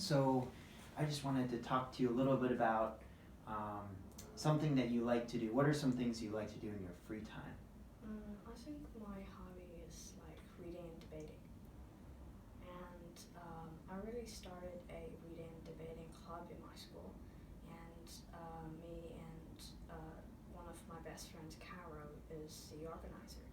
So I just wanted to talk to you a little bit about something that you like to do. What are some things you like to do in your free time? I think my hobby is like reading and debating. And I really started a reading and debating club in my school. And me and one of my best friends, Caro, is the organizer.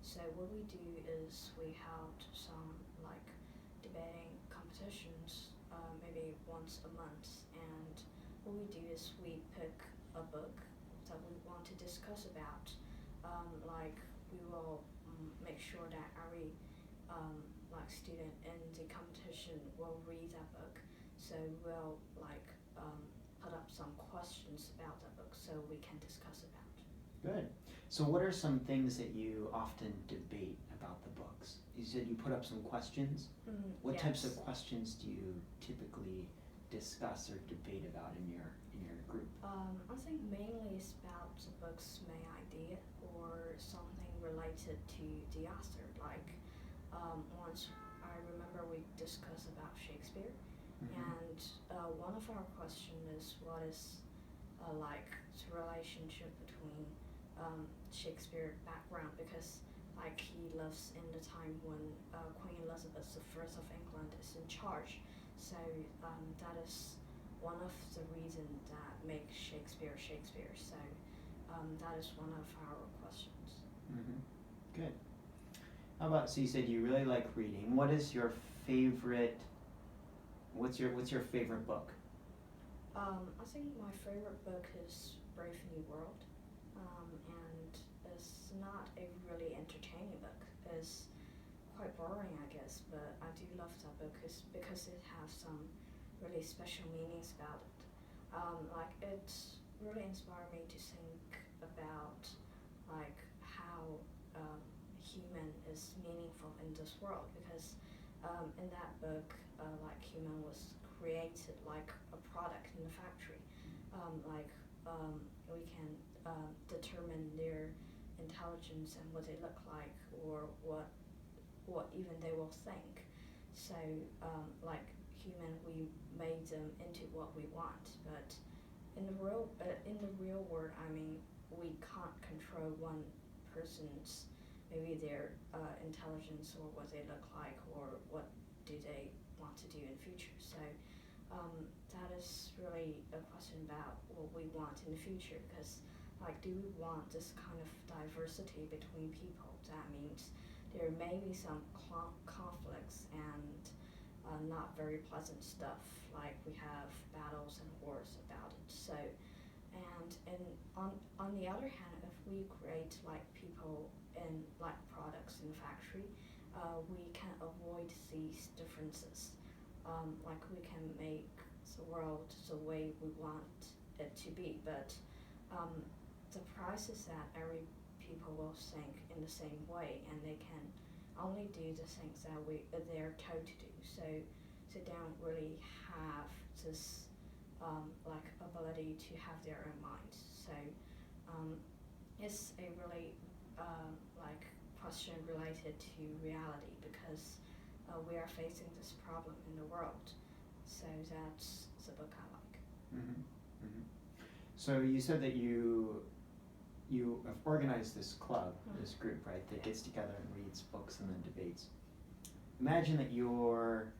So what we do is we held some like debating competitions, maybe once a month. And what we do is we pick a book that we want to discuss about. Like we will make sure that every like student in the competition will read that book. So we'll like put up some questions about that book so we can discuss about. Good. So what are some things that you often debate about the books? You said you put up some questions. What Yes. types of questions do you typically discuss or debate about in your group? I think mainly it's about the book's main idea or something related to the author. Like once I remember we discussed about Shakespeare, and one of our questions is what is like the relationship between Shakespeare background, because like he lives in the time when Queen Elizabeth I of England is in charge. So that is one of the reasons that makes Shakespeare Shakespeare. So that is one of our questions. Good. How about, so you said you really like reading. What is your favorite, what's your favorite book? I think my favorite book is Brave New World, and it's not a really entertaining book. It's quite boring, I guess, but I do love that book because it has some really special meanings about it. Like it really inspired me to think about like how human is meaningful in this world, because in that book like human was created like a product in the factory. Like we can determine their intelligence and what they look like, or what even they will think. So like human, we made them into what we want, but in the real world, I mean, we can't control one person's maybe their intelligence or what they look like or what do they want to do in the future. So that is really a question about what we want in the future, because like do we want this kind of diversity between people? That means there may be some conflicts and not very pleasant stuff, like we have battles and wars about it. So and on the other hand, if we create like people in like products in the factory, we can avoid these differences. Like we can make the world the way we want it to be, but the price is that every people will think in the same way, and they can only do the things that they're told to do. So they don't really have this like ability to have their own minds. So it's a really like question related to reality, because we are facing this problem in the world. So that's the book I like. So you said that you have organized this club, this group, right, that gets together and reads books and then debates. Imagine that you're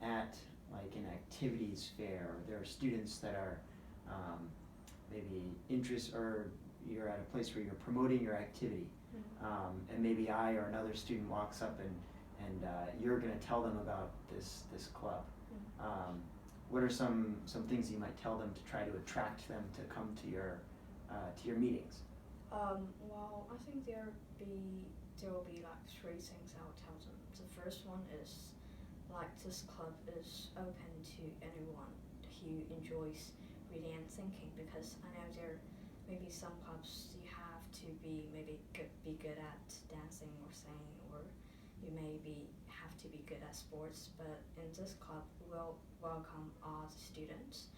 at like an activities fair, or there are students that are maybe or you're at a place where you're promoting your activity, and maybe I or another student walks up and you're going to tell them about this club. What are some things you might tell them to try to attract them to come to your meetings? Well, I think there will be like three things I'll tell them. The first one is like this club is open to anyone who enjoys reading and thinking, because I know there may be some clubs you have to be maybe be good at dancing or singing, or you maybe have to be good at sports, but in this club we'll welcome all the students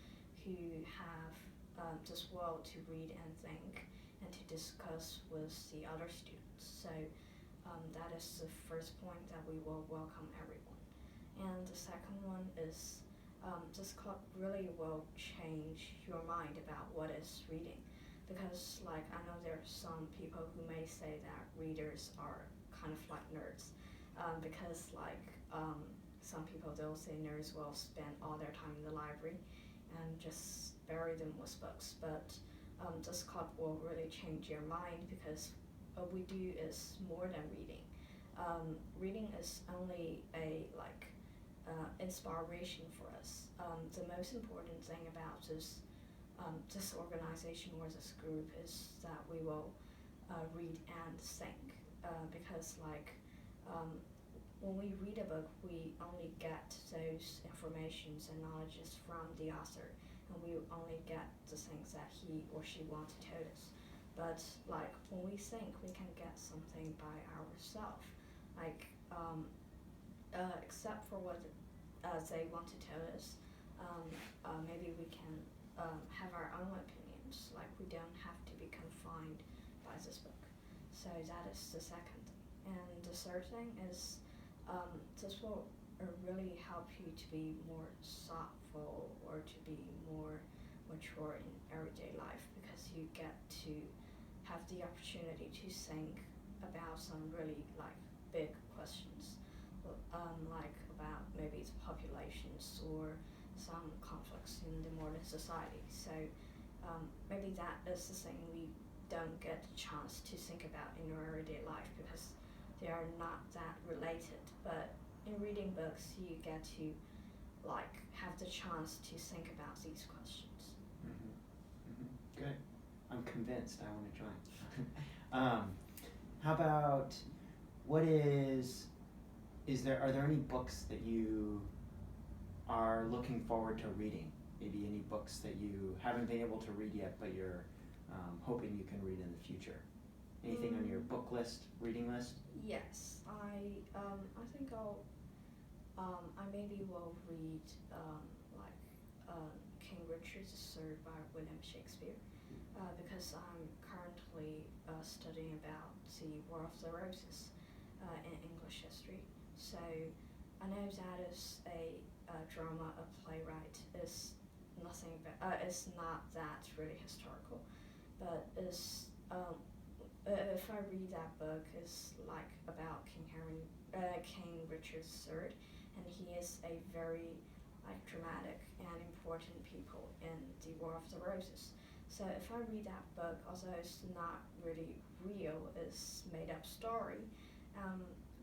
who have this world to read and think and to discuss with the other students. So that is the first point, that we will welcome everyone. And the second one is this club really will change your mind about what is reading. Because like I know there are some people who may say that readers are kind of like nerds, because like some people they'll say nerds will spend all their time in the library and just bury them with books. But this club will really change your mind because what we do is more than reading. Reading is only a like inspiration for us. The most important thing about this organization or this group is that we will read and think, because like when we read a book we only get those informations and knowledges from the author, and we only get the things that he or she wants to tell us. But like when we think we can get something by ourselves, like except for what they want to tell us, maybe we can have our own opinions. Like we don't have to be confined by this book. So that is the second thing. And the third thing is this will really help you to be more thoughtful or to be more mature in everyday life, because you get to have the opportunity to think about some really like big questions, like about maybe the populations or some conflicts in the modern society. So maybe that is the thing we don't get the chance to think about in our everyday life because they are not that related. But in reading books, you get to like have the chance to think about these questions. Mm-hmm. Mm-hmm. Good. I'm convinced. I want to join. How about are there any books that you are looking forward to reading? Maybe any books that you haven't been able to read yet, but you're hoping you can read in the future? Anything on your book list, reading list? Yes, I think I maybe will read King Richard III by William Shakespeare, because I'm currently studying about the War of the Roses in English history. So I know that is a drama, a playwright is nothing but it's not that really historical, but is if I read that book, it's like about King Richard III, and he is a very like dramatic and important people in the War of the Roses. So if I read that book, although it's not really real, it's made up story,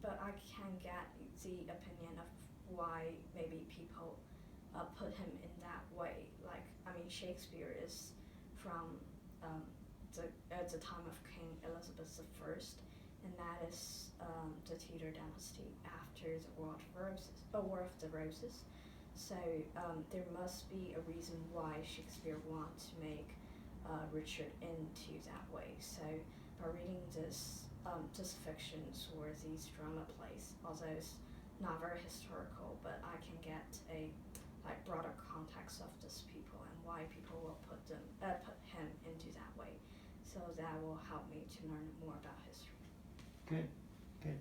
but I can get the opinion of why maybe people put him in that way. Like I mean, Shakespeare is from the time of Queen Elizabeth I, and that is the Tudor dynasty after the War of the Roses. So there must be a reason why Shakespeare wanted to make Richard into that way. So by reading this fictions or these drama plays, although it's not very historical, but I can get a like broader context of these people and why people will put him into that way. So that will help me to learn more about history. Good, good.